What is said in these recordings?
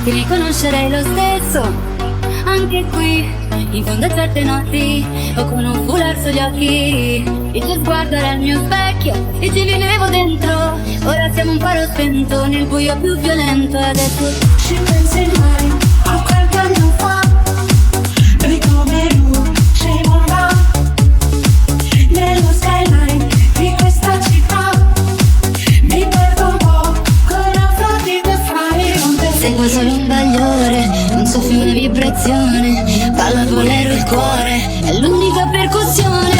ti riconoscerei lo stesso. Anche qui, in fondo a certe notti, o con un foulard sugli occhi, il tuo sguardo era il mio specchio e ci vivevo dentro. Ora siamo un faro spento nel buio più violento. E adesso ci pensi mai a qualche anno fa, noi come luce va nello skyline di questa città. Mi perdo un po' con la fatica fare con te. seguo solo un bagliore, un soffio, una vibrazione, balla bolero il cuore, è l'unica percussione.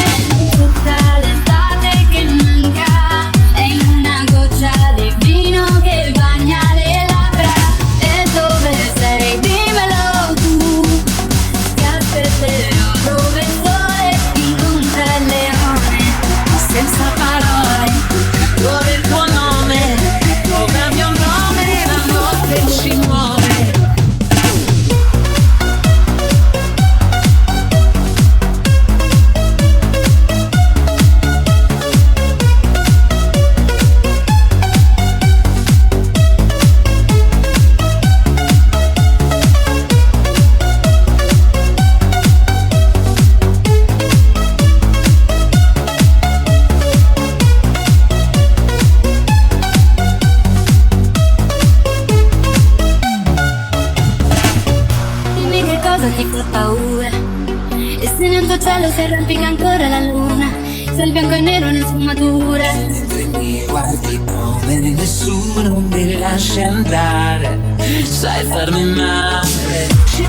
Tutta l'estate che manca è una goccia di vino che bagna le labbra. E dove sei? Dimmelo tu, che aspetterò dove il sole incontra il leone. Senza parole, dove il tuo nome, dove il mio nome, la notte ci muove. Dimmi che cosa ti fa paura, e se nel tuo cielo si arrampica ancora la luna, se il bianco e nero ne sfumatura. Mentre mi guardi come nessuno mi lascia andare, sai farmi male. Ci